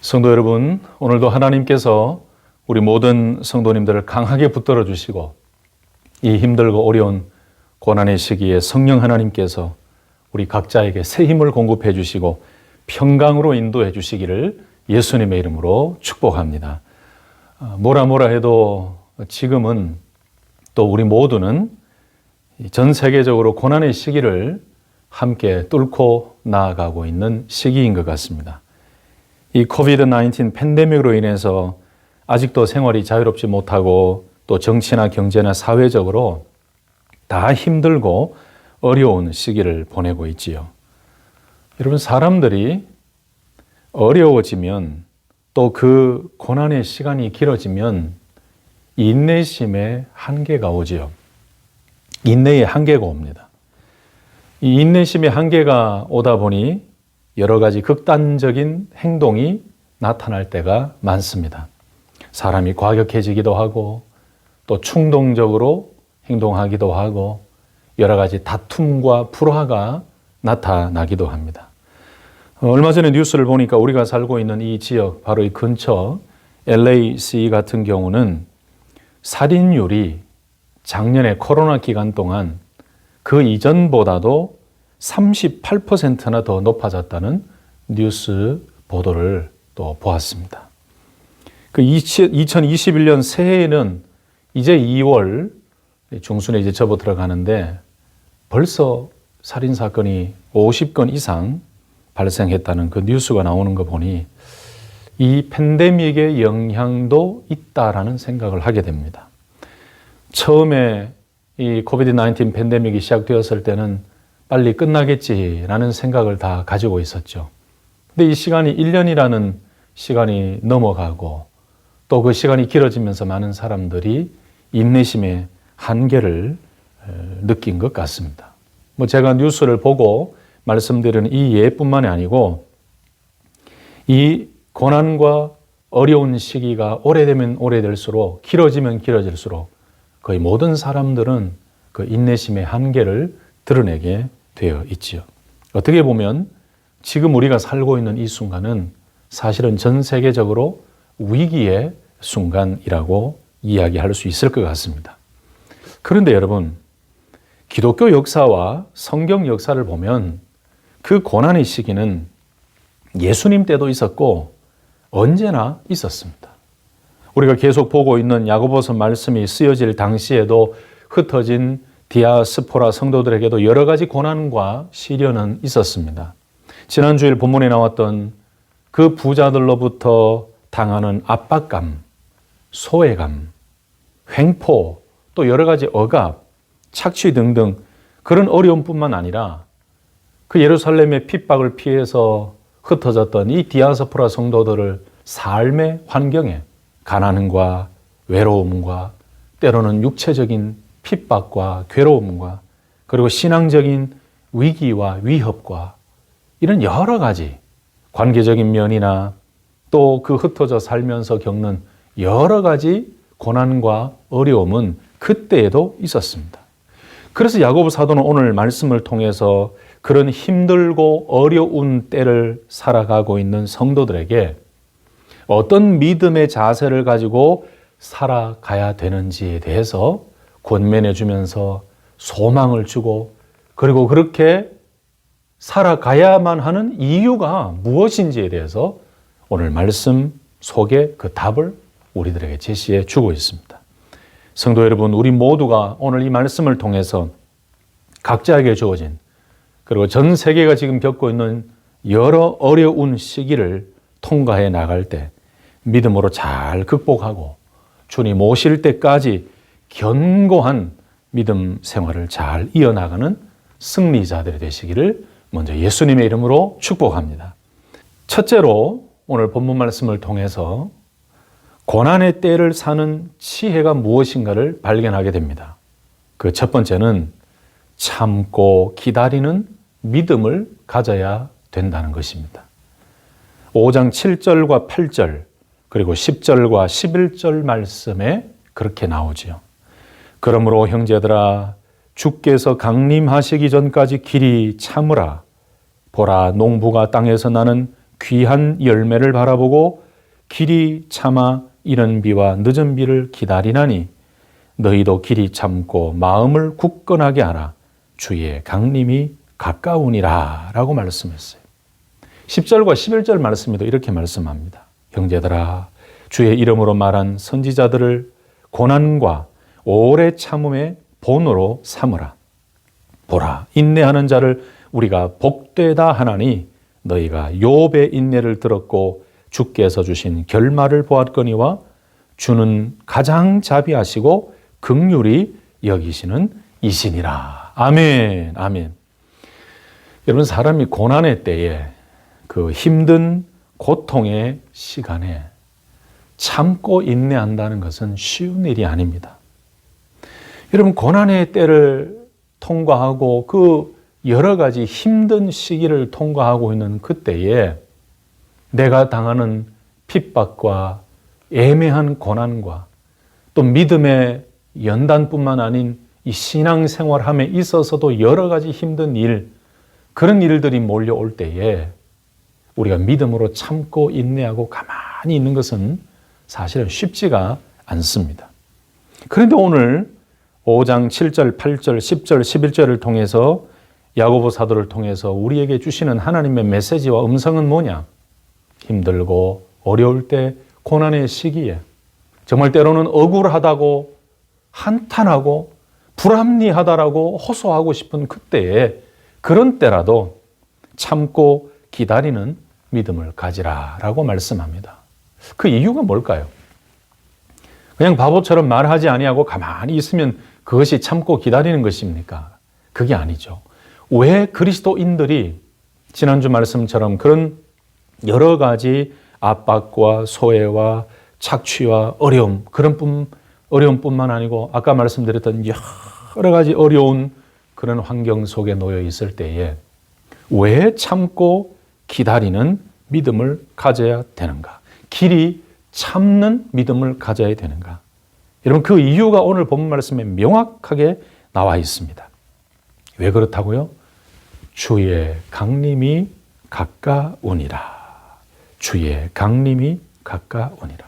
성도 여러분, 오늘도 하나님께서 우리 모든 성도님들을 강하게 붙들어 주시고 이 힘들고 어려운 고난의 시기에 성령 하나님께서 우리 각자에게 새 힘을 공급해 주시고 평강으로 인도해 주시기를 예수님의 이름으로 축복합니다. 뭐라 해도 지금은 또 우리 모두는 전 세계적으로 고난의 시기를 함께 뚫고 나아가고 있는 시기인 것 같습니다. 이 코비드-19 팬데믹으로 인해서 아직도 생활이 자유롭지 못하고 또 정치나 경제나 사회적으로 다 힘들고 어려운 시기를 보내고 있지요. 여러분, 사람들이 어려워지면 또 그 고난의 시간이 길어지면 인내심의 한계가 오지요. 인내의 한계가 옵니다. 이 인내심의 한계가 오다 보니 여러 가지 극단적인 행동이 나타날 때가 많습니다. 사람이 과격해지기도 하고 또 충동적으로 행동하기도 하고 여러 가지 다툼과 불화가 나타나기도 합니다. 얼마 전에 뉴스를 보니까 우리가 살고 있는 이 지역, 바로 이 근처 LAC 같은 경우는 살인율이 작년에 코로나 기간 동안 그 이전보다도 38%나 더 높아졌다는 뉴스 보도를 또 보았습니다. 그 2021년 새해에는 이제 2월 중순에 이제 접어 들어가는데 벌써 살인사건이 50건 이상 발생했다는 그 뉴스가 나오는 거 보니 이 팬데믹의 영향도 있다라는 생각을 하게 됩니다. 처음에 이 코비드-19 팬데믹이 시작되었을 때는 빨리 끝나겠지라는 생각을 다 가지고 있었죠. 근데 이 시간이 1년이라는 시간이 넘어가고 또 그 시간이 길어지면서 많은 사람들이 인내심의 한계를 느낀 것 같습니다. 제가 뉴스를 보고 말씀드리는 이 예뿐만이 아니고 이 고난과 어려운 시기가 오래되면 오래될수록 길어지면 길어질수록 거의 모든 사람들은 그 인내심의 한계를 드러내게 되어 있지요. 어떻게 보면 지금 우리가 살고 있는 이 순간은 사실은 전 세계적으로 위기의 순간이라고 이야기할 수 있을 것 같습니다. 그런데 여러분, 기독교 역사와 성경 역사를 보면 그 고난의 시기는 예수님 때도 있었고 언제나 있었습니다. 우리가 계속 보고 있는 야고보서 말씀이 쓰여질 당시에도 흩어진 디아스포라 성도들에게도 여러 가지 고난과 시련은 있었습니다. 지난주일 본문에 나왔던 그 부자들로부터 당하는 압박감, 소외감, 횡포, 또 여러 가지 억압, 착취 등등 그런 어려움뿐만 아니라 그 예루살렘의 핍박을 피해서 흩어졌던 이 디아스포라 성도들을 삶의 환경에 가난과 외로움과 때로는 육체적인 핍박과 괴로움과 그리고 신앙적인 위기와 위협과 이런 여러 가지 관계적인 면이나 또 그 흩어져 살면서 겪는 여러 가지 고난과 어려움은 그때에도 있었습니다. 그래서 야고보 사도는 오늘 말씀을 통해서 그런 힘들고 어려운 때를 살아가고 있는 성도들에게 어떤 믿음의 자세를 가지고 살아가야 되는지에 대해서 권면해 주면서 소망을 주고 그리고 그렇게 살아가야만 하는 이유가 무엇인지에 대해서 오늘 말씀 속에 그 답을 우리들에게 제시해 주고 있습니다. 성도 여러분, 우리 모두가 오늘 이 말씀을 통해서 각자에게 주어진 그리고 전 세계가 지금 겪고 있는 여러 어려운 시기를 통과해 나갈 때 믿음으로 잘 극복하고 주님 오실 때까지 견고한 믿음 생활을 잘 이어나가는 승리자들이 되시기를 먼저 예수님의 이름으로 축복합니다. 첫째로 오늘 본문 말씀을 통해서 고난의 때를 사는 지혜가 무엇인가를 발견하게 됩니다. 그 첫 번째는 참고 기다리는 믿음을 가져야 된다는 것입니다. 5장 7절과 8절 그리고 10절과 11절 말씀에 그렇게 나오지요. 그러므로 형제들아 주께서 강림하시기 전까지 길이 참으라. 보라, 농부가 땅에서 나는 귀한 열매를 바라보고 길이 참아 이른 비와 늦은 비를 기다리나니 너희도 길이 참고 마음을 굳건하게 하라. 주의 강림이 가까우니라 라고 말씀했어요. 10절과 11절 말씀에도 이렇게 말씀합니다. 형제들아, 주의 이름으로 말한 선지자들을 고난과 오래 참음의 본으로 삼으라. 보라, 인내하는 자를 우리가 복되다 하나니 너희가 욥의 인내를 들었고 주께서 주신 결말을 보았거니와 주는 가장 자비하시고 긍휼히 여기시는 이시니라. 아멘, 아멘. 여러분, 사람이 고난의 때에 그 힘든 고통의 시간에 참고 인내한다는 것은 쉬운 일이 아닙니다. 여러분, 고난의 때를 통과하고 그 여러 가지 힘든 시기를 통과하고 있는 그때에 내가 당하는 핍박과 애매한 고난과 또 믿음의 연단뿐만 아닌 이 신앙생활함에 있어서도 여러 가지 힘든 일, 그런 일들이 몰려올 때에 우리가 믿음으로 참고 인내하고 가만히 있는 것은 사실은 쉽지가 않습니다. 그런데 오늘 5장 7절, 8절, 10절, 11절을 통해서 야고보 사도를 통해서 우리에게 주시는 하나님의 메시지와 음성은 뭐냐? 힘들고 어려울 때, 고난의 시기에 정말 때로는 억울하다고 한탄하고 불합리하다라고 호소하고 싶은 그때에, 그런 때라도 참고 기다리는 믿음을 가지라라고 말씀합니다. 그 이유가 뭘까요? 그냥 바보처럼 말하지 아니하고 가만히 있으면 그것이 참고 기다리는 것입니까? 그게 아니죠. 왜 그리스도인들이 지난주 말씀처럼 그런 여러 가지 압박과 소외와 착취와 어려움, 그런 어려움뿐만 아니고 아까 말씀드렸던 여러 가지 어려운 그런 환경 속에 놓여 있을 때에 왜 참고 기다리는 믿음을 가져야 되는가? 길이 참는 믿음을 가져야 되는가? 여러분, 그 이유가 오늘 본문 말씀에 명확하게 나와 있습니다. 왜 그렇다고요? 주의 강림이 가까우니라. 주의 강림이 가까우니라.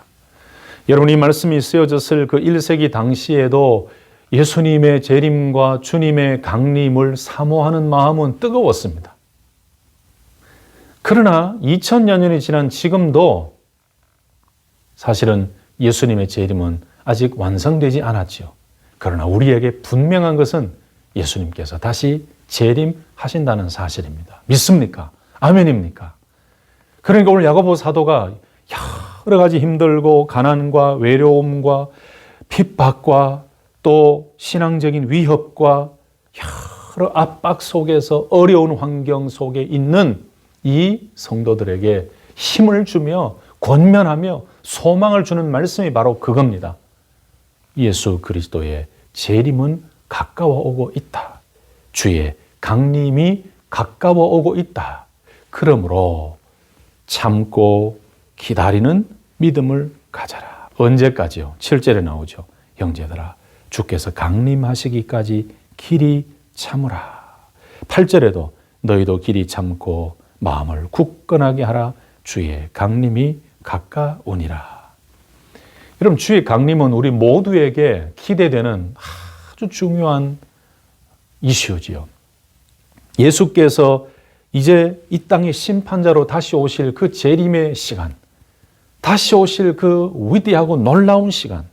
여러분, 이 말씀이 쓰여졌을 그 1세기 당시에도 예수님의 재림과 주님의 강림을 사모하는 마음은 뜨거웠습니다. 그러나 2000여 년이 지난 지금도 사실은 예수님의 재림은 아직 완성되지 않았지요. 그러나 우리에게 분명한 것은 예수님께서 다시 재림하신다는 사실입니다. 믿습니까? 아멘입니까? 그러니까 오늘 야고보 사도가 여러 가지 힘들고 가난과 외로움과 핍박과 또 신앙적인 위협과 여러 압박 속에서 어려운 환경 속에 있는 이 성도들에게 힘을 주며 권면하며 소망을 주는 말씀이 바로 그겁니다. 예수 그리스도의 재림은 가까워 오고 있다. 주의 강림이 가까워 오고 있다. 그러므로 참고 기다리는 믿음을 가져라. 언제까지요? 7절에 나오죠. 형제들아, 주께서 강림하시기까지 길이 참으라. 8절에도 너희도 길이 참고 마음을 굳건하게 하라. 주의 강림이 가까우니라. 여러분, 주의 강림은 우리 모두에게 기대되는 아주 중요한 이슈지요. 예수께서 이제 이 땅의 심판자로 다시 오실 그 재림의 시간, 다시 오실 그 위대하고 놀라운 시간,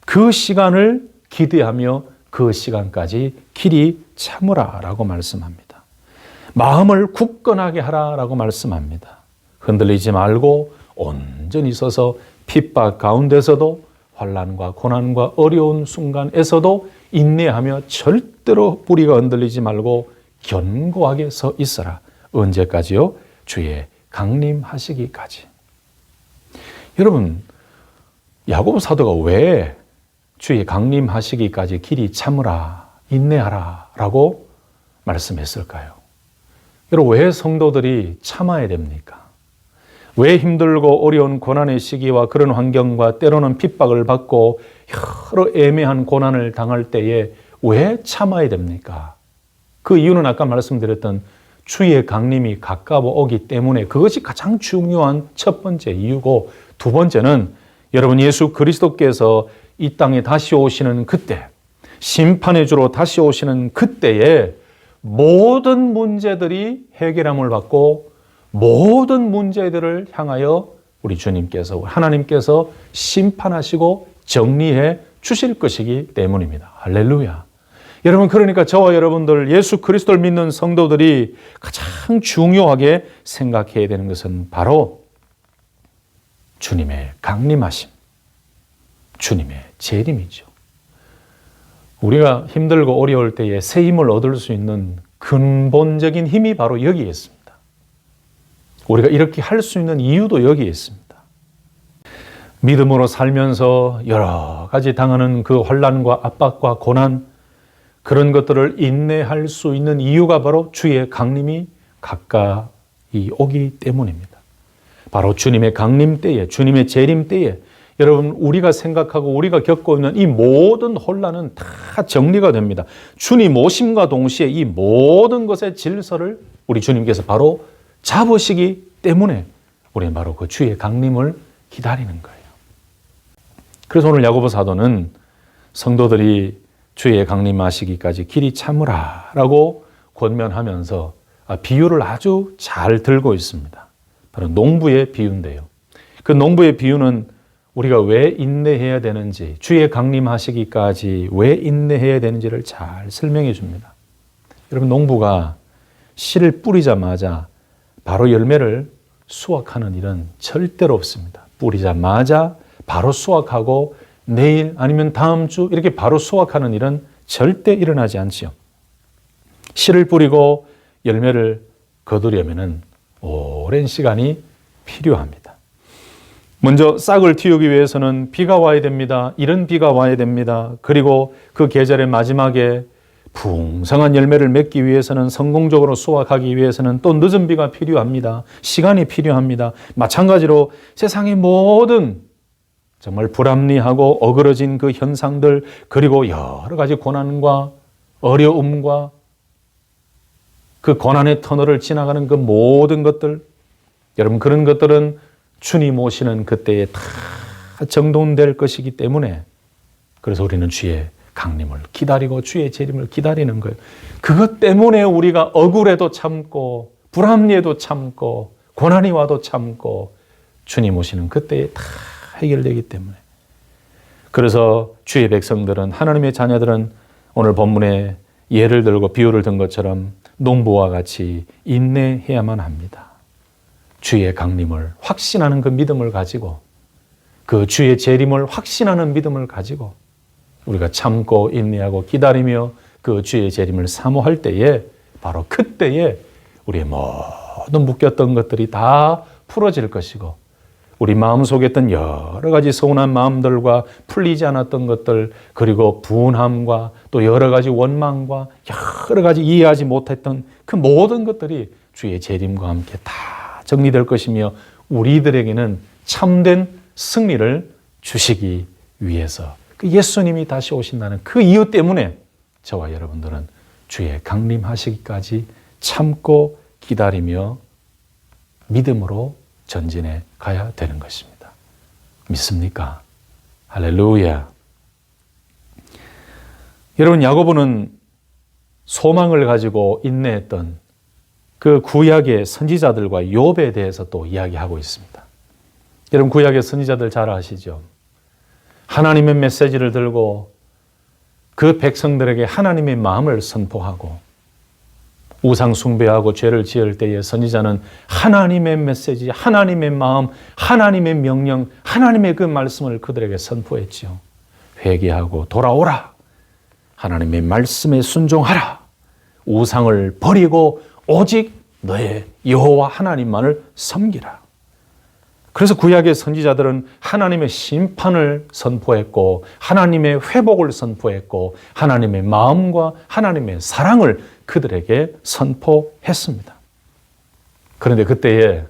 그 시간을 기대하며 그 시간까지 길이 참으라 라고 말씀합니다. 마음을 굳건하게 하라 라고 말씀합니다. 흔들리지 말고 온전히 서서 핍박 가운데서도 환난과 고난과 어려운 순간에서도 인내하며 절대로 뿌리가 흔들리지 말고 견고하게 서 있어라. 언제까지요? 주의 강림하시기까지. 여러분, 야고보 사도가 왜 주의 강림하시기까지 길이 참으라, 인내하라 라고 말씀했을까요? 여러분, 왜 성도들이 참아야 됩니까? 왜 힘들고 어려운 고난의 시기와 그런 환경과 때로는 핍박을 받고 여러 애매한 고난을 당할 때에 왜 참아야 됩니까? 그 이유는 아까 말씀드렸던 주의 강림이 가까워 오기 때문에 그것이 가장 중요한 첫 번째 이유고, 두 번째는 여러분 예수 그리스도께서 이 땅에 다시 오시는 그때, 심판의 주로 다시 오시는 그때에 모든 문제들이 해결함을 받고 모든 문제들을 향하여 우리 주님께서, 하나님께서 심판하시고 정리해 주실 것이기 때문입니다. 할렐루야. 여러분, 그러니까 저와 여러분들 예수 그리스도를 믿는 성도들이 가장 중요하게 생각해야 되는 것은 바로 주님의 강림하심, 주님의 재림이죠. 우리가 힘들고 어려울 때에 새 힘을 얻을 수 있는 근본적인 힘이 바로 여기에 있습니다. 우리가 이렇게 할 수 있는 이유도 여기에 있습니다. 믿음으로 살면서 여러 가지 당하는 그 환난과 압박과 고난, 그런 것들을 인내할 수 있는 이유가 바로 주의 강림이 가까이 오기 때문입니다. 바로 주님의 강림 때에, 주님의 재림 때에 여러분, 우리가 생각하고 우리가 겪고 있는 이 모든 혼란은 다 정리가 됩니다. 주님 오심과 동시에 이 모든 것의 질서를 우리 주님께서 바로 잡으시기 때문에 우리는 바로 그 주의 강림을 기다리는 거예요. 그래서 오늘 야고보 사도는 성도들이 주의 강림하시기까지 길이 참으라 라고 권면하면서 비유를 아주 잘 들고 있습니다. 바로 농부의 비유인데요. 그 농부의 비유는 우리가 왜 인내해야 되는지, 주의 강림하시기까지 왜 인내해야 되는지를 잘 설명해 줍니다. 여러분, 농부가 씨를 뿌리자마자 바로 열매를 수확하는 일은 절대로 없습니다. 뿌리자마자 바로 수확하고 내일 아니면 다음 주 이렇게 바로 수확하는 일은 절대 일어나지 않지요. 씨를 뿌리고 열매를 거두려면 오랜 시간이 필요합니다. 먼저 싹을 틔우기 위해서는 비가 와야 됩니다. 이른 비가 와야 됩니다. 그리고 그 계절의 마지막에 풍성한 열매를 맺기 위해서는, 성공적으로 수확하기 위해서는 또 늦은 비가 필요합니다. 시간이 필요합니다. 마찬가지로 세상의 모든 정말 불합리하고 어그러진 그 현상들, 그리고 여러 가지 고난과 어려움과 그 고난의 터널을 지나가는 그 모든 것들, 여러분, 그런 것들은 주님 오시는 그때에 다 정돈될 것이기 때문에, 그래서 우리는 주의 강림을 기다리고 주의 재림을 기다리는 거예요. 그것 때문에 우리가 억울해도 참고 불합리해도 참고 고난이 와도 참고 주님 오시는 그때에 다 해결되기 때문에, 그래서 주의 백성들은, 하나님의 자녀들은 오늘 본문에 예를 들고 비유를 든 것처럼 농부와 같이 인내해야만 합니다. 주의 강림을 확신하는 그 믿음을 가지고, 그 주의 재림을 확신하는 믿음을 가지고 우리가 참고 인내하고 기다리며 그 주의 재림을 사모할 때에, 바로 그때에 우리의 모든 묶였던 것들이 다 풀어질 것이고, 우리 마음속에 있던 여러 가지 서운한 마음들과 풀리지 않았던 것들, 그리고 분함과 또 여러 가지 원망과 여러 가지 이해하지 못했던 그 모든 것들이 주의 재림과 함께 다 정리될 것이며, 우리들에게는 참된 승리를 주시기 위해서, 그 예수님이 다시 오신다는 그 이유 때문에 저와 여러분들은 주의 강림하시기까지 참고 기다리며 믿음으로 전진해 가야 되는 것입니다. 믿습니까? 할렐루야. 여러분, 야고보는 소망을 가지고 인내했던 그 구약의 선지자들과 욥에 대해서 또 이야기하고 있습니다. 여러분, 구약의 선지자들 잘 아시죠? 하나님의 메시지를 들고 그 백성들에게 하나님의 마음을 선포하고, 우상 숭배하고 죄를 지을 때에 선지자는 하나님의 메시지, 하나님의 마음, 하나님의 명령, 하나님의 그 말씀을 그들에게 선포했지요. 회개하고 돌아오라. 하나님의 말씀에 순종하라. 우상을 버리고 오직 너의 여호와 하나님만을 섬기라. 그래서 구약의 선지자들은 하나님의 심판을 선포했고, 하나님의 회복을 선포했고, 하나님의 마음과 하나님의 사랑을 그들에게 선포했습니다. 그런데 그때에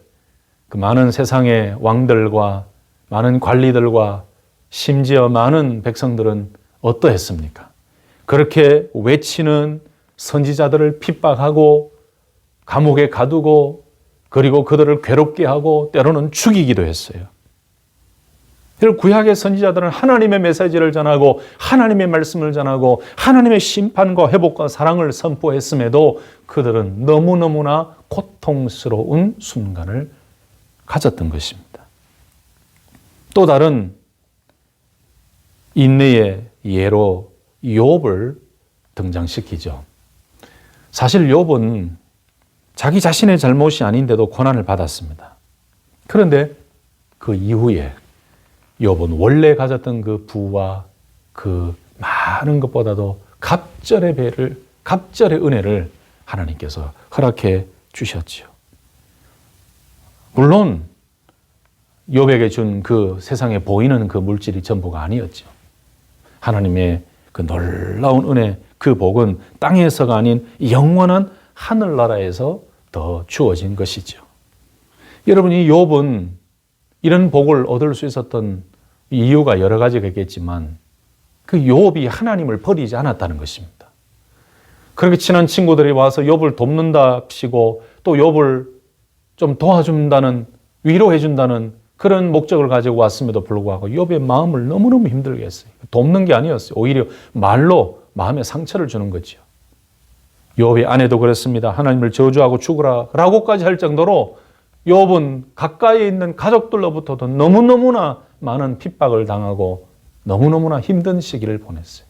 그 많은 세상의 왕들과 많은 관리들과 심지어 많은 백성들은 어떠했습니까? 그렇게 외치는 선지자들을 핍박하고 감옥에 가두고 그리고 그들을 괴롭게 하고 때로는 죽이기도 했어요. 구약의 선지자들은 하나님의 메시지를 전하고 하나님의 말씀을 전하고 하나님의 심판과 회복과 사랑을 선포했음에도 그들은 너무너무나 고통스러운 순간을 가졌던 것입니다. 또 다른 인내의 예로 욥을 등장시키죠. 사실 욥은 자기 자신의 잘못이 아닌데도 고난을 받았습니다. 그런데 그 이후에 욥은 원래 가졌던 그 부와 그 많은 것보다도 갑절의 은혜를 하나님께서 허락해 주셨지요. 물론 욥에게 준 그 세상에 보이는 그 물질이 전부가 아니었죠. 하나님의 그 놀라운 은혜, 그 복은 땅에서가 아닌 영원한 하늘나라에서 더 주어진 것이죠. 여러분, 이 욥은 이런 복을 얻을 수 있었던 이유가 여러 가지가 있겠지만 그 욥이 하나님을 버리지 않았다는 것입니다. 그렇게 친한 친구들이 와서 욥을 돕는답시고 또 욥을 좀 도와준다는, 위로해준다는 그런 목적을 가지고 왔음에도 불구하고 욥의 마음을 너무너무 힘들게 했어요. 돕는 게 아니었어요. 오히려 말로 마음에 상처를 주는 거죠. 욥의 아내도 그랬습니다. 하나님을 저주하고 죽으라 라고까지 할 정도로 욥은 가까이에 있는 가족들로부터도 너무너무나 많은 핍박을 당하고 너무너무나 힘든 시기를 보냈어요.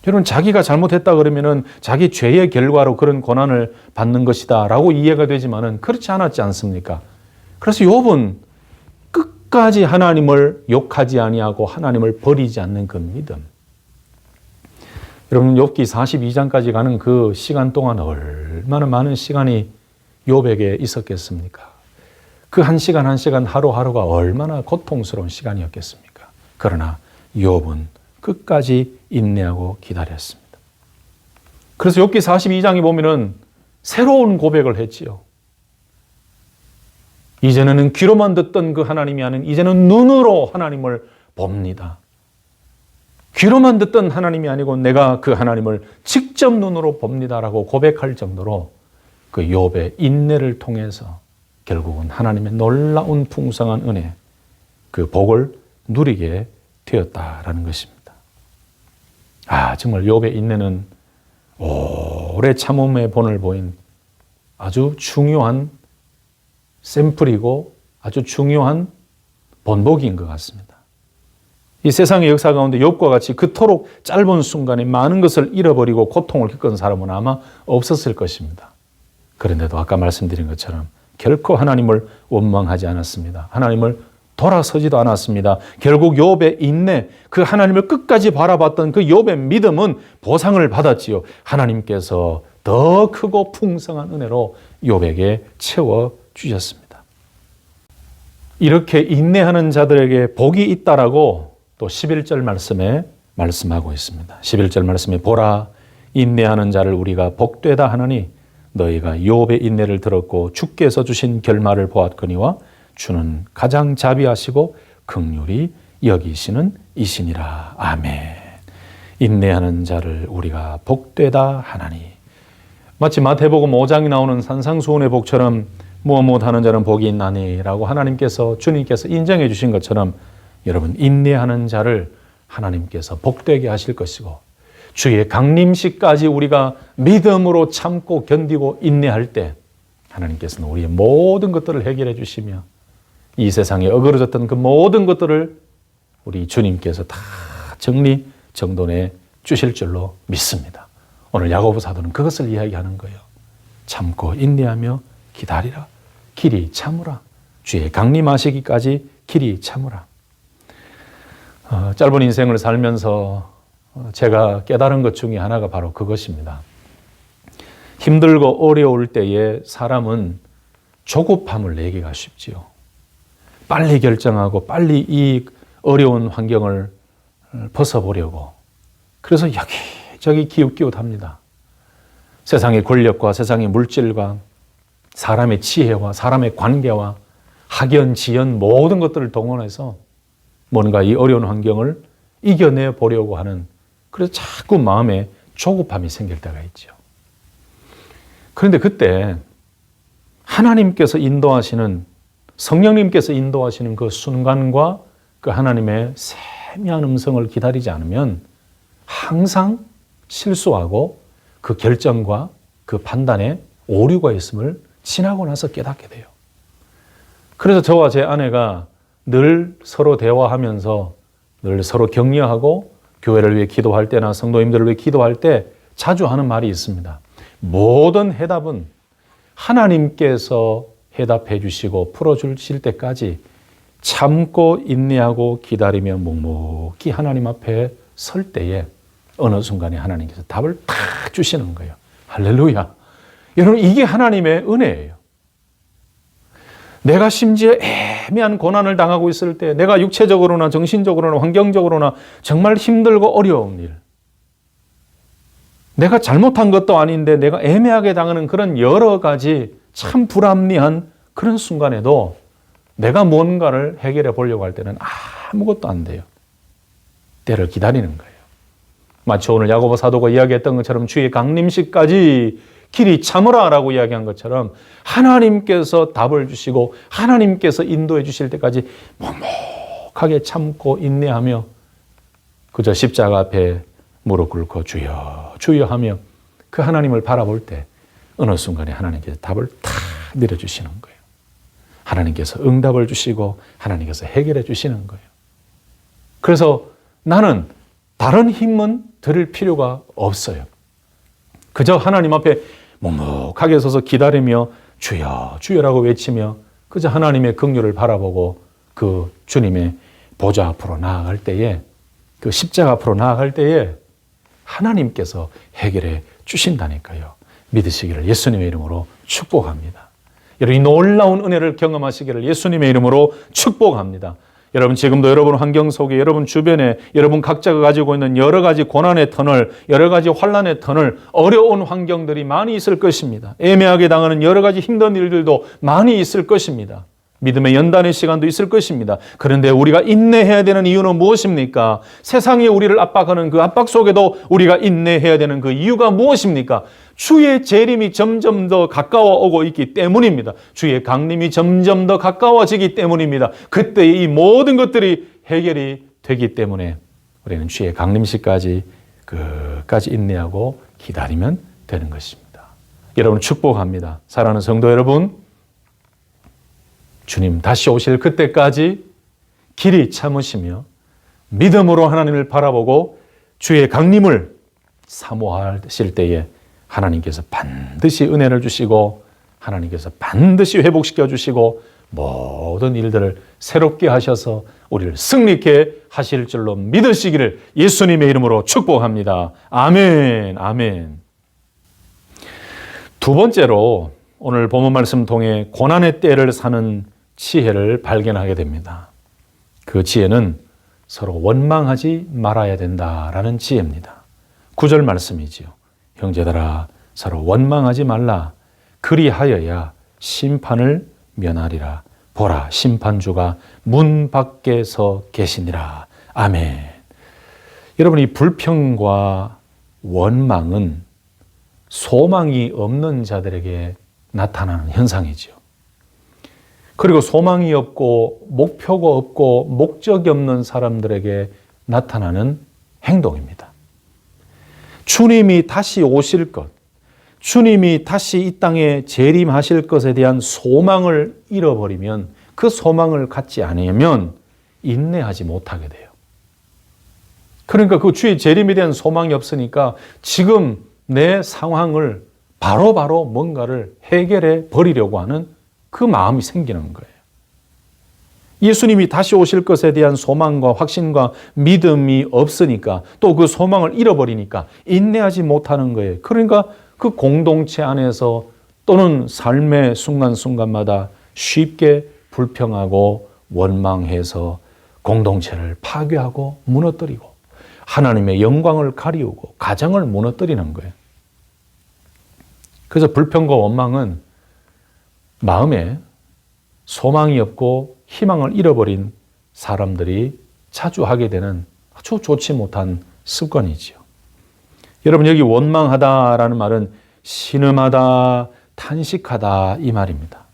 여러분, 자기가 잘못했다 그러면은 자기 죄의 결과로 그런 고난을 받는 것이다 라고 이해가 되지만은 그렇지 않았지 않습니까? 그래서 욥은 끝까지 하나님을 욕하지 아니하고 하나님을 버리지 않는 그 믿음. 여러분, 욥기 42장까지 가는 그 시간 동안 얼마나 많은 시간이 욥에게 있었겠습니까? 그 한 시간 한 시간 하루하루가 얼마나 고통스러운 시간이었겠습니까? 그러나 욥은 끝까지 인내하고 기다렸습니다. 그래서 욥기 42장에 보면은 새로운 고백을 했지요. 이제는 귀로만 듣던 그 하나님이 아닌 이제는 눈으로 하나님을 봅니다. 귀로만 듣던 하나님이 아니고 내가 그 하나님을 직접 눈으로 봅니다라고 고백할 정도로 그 욥의 인내를 통해서 결국은 하나님의 놀라운 풍성한 은혜, 그 복을 누리게 되었다라는 것입니다. 정말 욥의 인내는 오래 참음의 본을 보인 아주 중요한 샘플이고 아주 중요한 본보기인 것 같습니다. 이 세상의 역사 가운데 욥과 같이 그토록 짧은 순간에 많은 것을 잃어버리고 고통을 겪은 사람은 아마 없었을 것입니다. 그런데도 아까 말씀드린 것처럼 결코 하나님을 원망하지 않았습니다. 하나님을 돌아서지도 않았습니다. 결국 욥의 인내, 그 하나님을 끝까지 바라봤던 그 욥의 믿음은 보상을 받았지요. 하나님께서 더 크고 풍성한 은혜로 욥에게 채워주셨습니다. 이렇게 인내하는 자들에게 복이 있다라고 또 11절 말씀에 말씀하고 있습니다. 11절 말씀에 보라, 인내하는 자를 우리가 복되다 하나니 너희가 욥의 인내를 들었고 주께서 주신 결말을 보았거니와 주는 가장 자비하시고 긍휼히 여기시는 이시니라. 아멘. 인내하는 자를 우리가 복되다 하나니. 마치 마태복음 5장에 나오는 산상수훈의 복처럼 무엇 하는 자는 복이 있나니 라고 하나님께서, 주님께서 인정해 주신 것처럼 여러분, 인내하는 자를 하나님께서 복되게 하실 것이고 주의 강림시까지 우리가 믿음으로 참고 견디고 인내할 때 하나님께서는 우리의 모든 것들을 해결해 주시며 이 세상에 어그러졌던 그 모든 것들을 우리 주님께서 다 정리 정돈해 주실 줄로 믿습니다. 오늘 야고보 사도는 그것을 이야기하는 거예요. 참고 인내하며 기다리라. 길이 참으라. 주의 강림하시기까지 길이 참으라. 짧은 인생을 살면서 제가 깨달은 것 중에 하나가 바로 그것입니다. 힘들고 어려울 때에 사람은 조급함을 내기가 쉽지요. 빨리 결정하고 빨리 이 어려운 환경을 벗어보려고. 그래서 여기저기 기웃기웃합니다. 세상의 권력과 세상의 물질과 사람의 지혜와 사람의 관계와 학연, 지연 모든 것들을 동원해서 뭔가 이 어려운 환경을 이겨내 보려고 하는, 그래서 자꾸 마음에 조급함이 생길 때가 있죠. 그런데 그때 하나님께서 인도하시는, 성령님께서 인도하시는 그 순간과 그 하나님의 세미한 음성을 기다리지 않으면 항상 실수하고 그 결정과 그 판단에 오류가 있음을 지나고 나서 깨닫게 돼요. 그래서 저와 제 아내가 늘 서로 대화하면서 늘 서로 격려하고 교회를 위해 기도할 때나 성도님들을 위해 기도할 때 자주 하는 말이 있습니다. 모든 해답은 하나님께서 해답해 주시고 풀어주실 때까지 참고 인내하고 기다리며 묵묵히 하나님 앞에 설 때에 어느 순간에 하나님께서 답을 탁 주시는 거예요. 할렐루야. 여러분, 이게 하나님의 은혜예요. 내가 심지어 애매한 고난을 당하고 있을 때, 내가 육체적으로나 정신적으로나 환경적으로나 정말 힘들고 어려운 일, 내가 잘못한 것도 아닌데 내가 애매하게 당하는 그런 여러 가지 참 불합리한 그런 순간에도 내가 뭔가를 해결해 보려고 할 때는 아무것도 안 돼요. 때를 기다리는 거예요. 마치 오늘 야고보 사도가 이야기했던 것처럼 주의 강림시까지 길이 참으라라고 이야기한 것처럼 하나님께서 답을 주시고 하나님께서 인도해 주실 때까지 묵묵하게 참고 인내하며 그저 십자가 앞에 무릎 꿇고 주여 주여 하며 그 하나님을 바라볼 때 어느 순간에 하나님께서 답을 탁 내려주시는 거예요. 하나님께서 응답을 주시고 하나님께서 해결해 주시는 거예요. 그래서 나는 다른 힘은 들을 필요가 없어요. 그저 하나님 앞에 묵묵하게 서서 기다리며 주여 주여라고 외치며 그저 하나님의 긍휼을 바라보고 그 주님의 보좌 앞으로 나아갈 때에, 그 십자가 앞으로 나아갈 때에 하나님께서 해결해 주신다니까요. 믿으시기를 예수님의 이름으로 축복합니다. 여러분, 이 놀라운 은혜를 경험하시기를 예수님의 이름으로 축복합니다. 여러분, 지금도 여러분 환경 속에, 여러분 주변에, 여러분 각자가 가지고 있는 여러 가지 고난의 터널, 여러 가지 환난의 터널, 어려운 환경들이 많이 있을 것입니다. 애매하게 당하는 여러 가지 힘든 일들도 많이 있을 것입니다. 믿음의 연단의 시간도 있을 것입니다. 그런데 우리가 인내해야 되는 이유는 무엇입니까? 세상이 우리를 압박하는 그 압박 속에도 우리가 인내해야 되는 그 이유가 무엇입니까? 주의 재림이 점점 더 가까워 오고 있기 때문입니다. 주의 강림이 점점 더 가까워지기 때문입니다. 그때 이 모든 것들이 해결이 되기 때문에 우리는 주의 강림시까지 끝까지 인내하고 기다리면 되는 것입니다. 여러분 축복합니다. 사랑하는 성도 여러분, 주님 다시 오실 그때까지 길이 참으시며 믿음으로 하나님을 바라보고 주의 강림을 사모하실 때에 하나님께서 반드시 은혜를 주시고 하나님께서 반드시 회복시켜 주시고 모든 일들을 새롭게 하셔서 우리를 승리케 하실 줄로 믿으시기를 예수님의 이름으로 축복합니다. 아멘, 아멘. 두 번째로 오늘 본문 말씀 통해 고난의 때를 사는 지혜를 발견하게 됩니다. 그 지혜는 서로 원망하지 말아야 된다라는 지혜입니다. 9절 말씀이지요. 형제들아 서로 원망하지 말라. 그리하여야 심판을 면하리라. 보라 심판주가 문 밖에 서 계시니라. 아멘. 여러분, 이 불평과 원망은 소망이 없는 자들에게 나타나는 현상이지요. 그리고 소망이 없고 목표가 없고 목적이 없는 사람들에게 나타나는 행동입니다. 주님이 다시 오실 것, 주님이 다시 이 땅에 재림하실 것에 대한 소망을 잃어버리면, 그 소망을 갖지 않으면 인내하지 못하게 돼요. 그러니까 그 주의 재림에 대한 소망이 없으니까 지금 내 상황을 바로바로 뭔가를 해결해 버리려고 하는 그 마음이 생기는 거예요. 예수님이 다시 오실 것에 대한 소망과 확신과 믿음이 없으니까, 또 그 소망을 잃어버리니까 인내하지 못하는 거예요. 그러니까 그 공동체 안에서 또는 삶의 순간순간마다 쉽게 불평하고 원망해서 공동체를 파괴하고 무너뜨리고 하나님의 영광을 가리우고 가정을 무너뜨리는 거예요. 그래서 불평과 원망은 마음에 소망이 없고 희망을 잃어버린 사람들이 자주 하게 되는 아주 좋지 못한 습관이지요. 여러분, 여기 원망하다라는 말은 신음하다, 탄식하다 이 말입니다.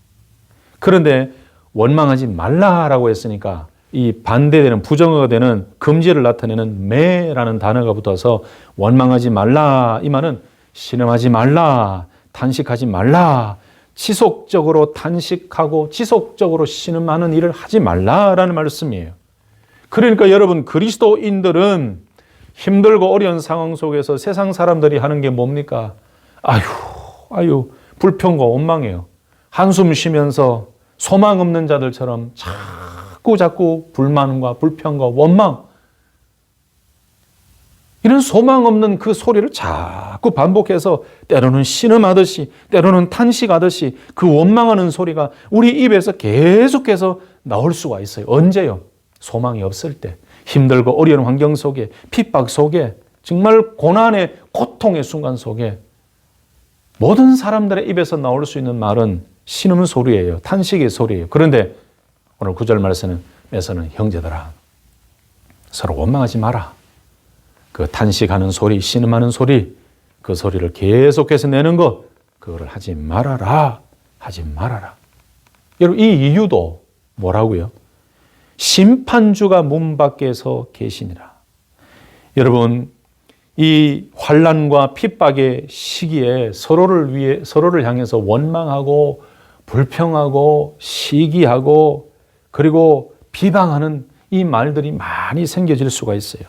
그런데 원망하지 말라라고 했으니까 이 반대되는 부정어가 되는 금지를 나타내는 매라는 단어가 붙어서 원망하지 말라 이 말은 신음하지 말라, 탄식하지 말라, 지속적으로 탄식하고 지속적으로 신음하는 일을 하지 말라라는 말씀이에요. 그러니까 여러분, 그리스도인들은 힘들고 어려운 상황 속에서 세상 사람들이 하는 게 뭡니까? 아유, 불평과 원망이에요. 한숨 쉬면서 소망 없는 자들처럼 자꾸 불만과 불평과 원망, 이런 소망 없는 그 소리를 자꾸 반복해서 때로는 신음하듯이 때로는 탄식하듯이 그 원망하는 소리가 우리 입에서 계속해서 나올 수가 있어요. 언제요? 소망이 없을 때, 힘들고 어려운 환경 속에, 핍박 속에, 정말 고난의 고통의 순간 속에 모든 사람들의 입에서 나올 수 있는 말은 신음 소리예요. 탄식의 소리예요. 그런데 오늘 9절 말씀에서는 형제들아, 서로 원망하지 마라. 그 탄식하는 소리, 신음하는 소리, 그 소리를 계속해서 내는 것, 그거를 하지 말아라. 하지 말아라. 여러분, 이 이유도 뭐라고요? 심판주가 문 밖에서 계시니라. 여러분, 이 환난과 핍박의 시기에 서로를 향해서 원망하고 불평하고 시기하고 그리고 비방하는 이 말들이 많이 생겨질 수가 있어요.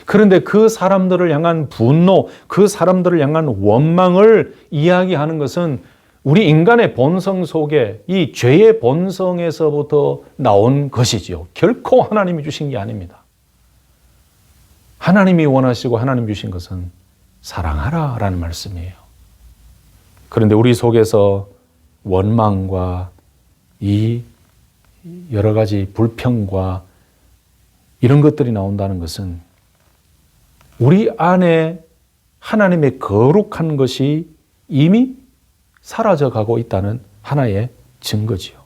그런데 그 사람들을 향한 분노, 그 사람들을 향한 원망을 이야기하는 것은 우리 인간의 본성 속에 이 죄의 본성에서부터 나온 것이지요. 결코 하나님이 주신 게 아닙니다. 하나님이 원하시고 하나님 주신 것은 사랑하라라는 말씀이에요. 그런데 우리 속에서 원망과 이 여러 가지 불평과 이런 것들이 나온다는 것은 우리 안에 하나님의 거룩한 것이 이미 사라져가고 있다는 하나의 증거지요.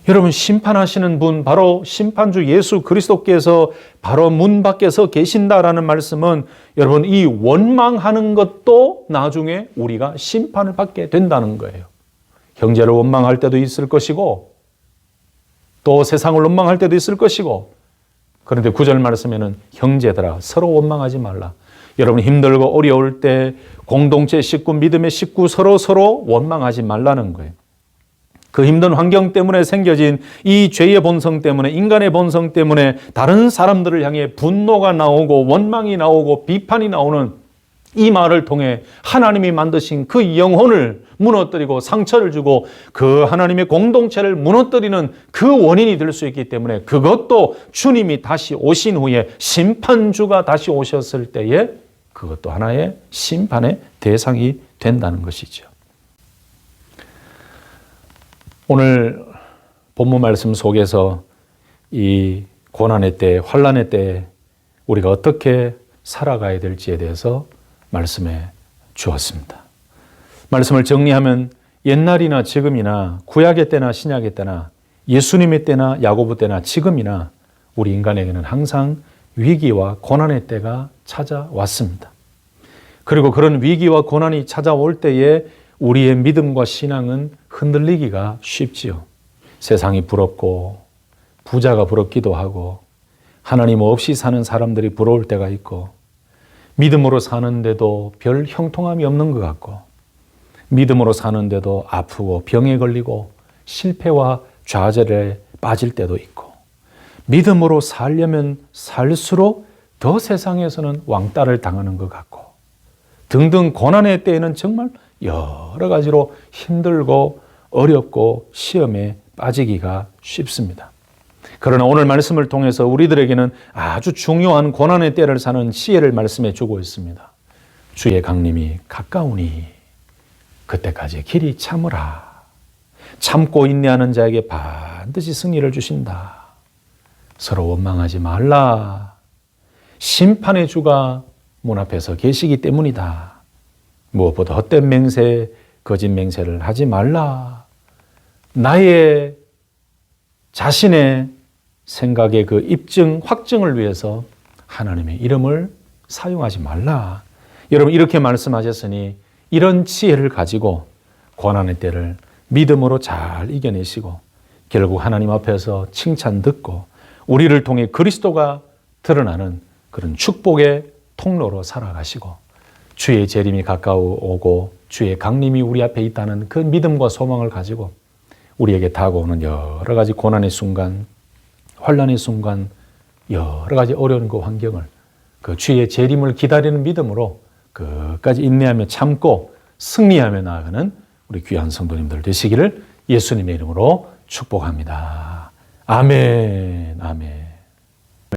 여러분, 심판하시는 분, 바로 심판주 예수 그리스도께서 바로 문 밖에서 계신다라는 말씀은 여러분, 이 원망하는 것도 나중에 우리가 심판을 받게 된다는 거예요. 형제를 원망할 때도 있을 것이고 또 세상을 원망할 때도 있을 것이고, 그런데 9절 말씀에는 형제들아, 서로 원망하지 말라. 여러분, 힘들고 어려울 때 공동체 식구, 믿음의 식구 서로 원망하지 말라는 거예요. 그 힘든 환경 때문에 생겨진 이 죄의 본성 때문에, 인간의 본성 때문에 다른 사람들을 향해 분노가 나오고 원망이 나오고 비판이 나오는 이 말을 통해 하나님이 만드신 그 영혼을 무너뜨리고 상처를 주고 그 하나님의 공동체를 무너뜨리는 그 원인이 될 수 있기 때문에, 그것도 주님이 다시 오신 후에 심판주가 다시 오셨을 때에 그것도 하나의 심판의 대상이 된다는 것이죠. 오늘 본문 말씀 속에서 이 고난의 때, 환난의 때 우리가 어떻게 살아가야 될지에 대해서 말씀해 주었습니다. 말씀을 정리하면 옛날이나 지금이나 구약의 때나 신약의 때나 예수님의 때나 야고보 때나 지금이나 우리 인간에게는 항상 위기와 고난의 때가 찾아왔습니다. 그리고 그런 위기와 고난이 찾아올 때에 우리의 믿음과 신앙은 흔들리기가 쉽지요. 세상이 부럽고 부자가 부럽기도 하고 하나님 없이 사는 사람들이 부러울 때가 있고, 믿음으로 사는데도 별 형통함이 없는 것 같고, 믿음으로 사는데도 아프고 병에 걸리고 실패와 좌절에 빠질 때도 있고, 믿음으로 살려면 살수록 더 세상에서는 왕따를 당하는 것 같고 등등, 고난의 때에는 정말 여러 가지로 힘들고 어렵고 시험에 빠지기가 쉽습니다. 그러나 오늘 말씀을 통해서 우리들에게는 아주 중요한 고난의 때를 사는 지혜를 말씀해 주고 있습니다. 주의 강림이 가까우니 그때까지 길이 참으라. 참고 인내하는 자에게 반드시 승리를 주신다. 서로 원망하지 말라. 심판의 주가 문 앞에서 계시기 때문이다. 무엇보다 헛된 맹세, 거짓 맹세를 하지 말라. 나의 자신의 생각의 그 입증, 확증을 위해서 하나님의 이름을 사용하지 말라. 여러분, 이렇게 말씀하셨으니 이런 지혜를 가지고 고난의 때를 믿음으로 잘 이겨내시고 결국 하나님 앞에서 칭찬 듣고 우리를 통해 그리스도가 드러나는 그런 축복의 통로로 살아가시고 주의 재림이 가까워오고 주의 강림이 우리 앞에 있다는 그 믿음과 소망을 가지고 우리에게 다가오는 여러 가지 고난의 순간, 환난의 순간, 여러 가지 어려운 그 환경을 그 주의 재림을 기다리는 믿음으로 끝까지 인내하며 참고 승리하며 나아가는 우리 귀한 성도님들 되시기를 예수님의 이름으로 축복합니다. 아멘, 아멘.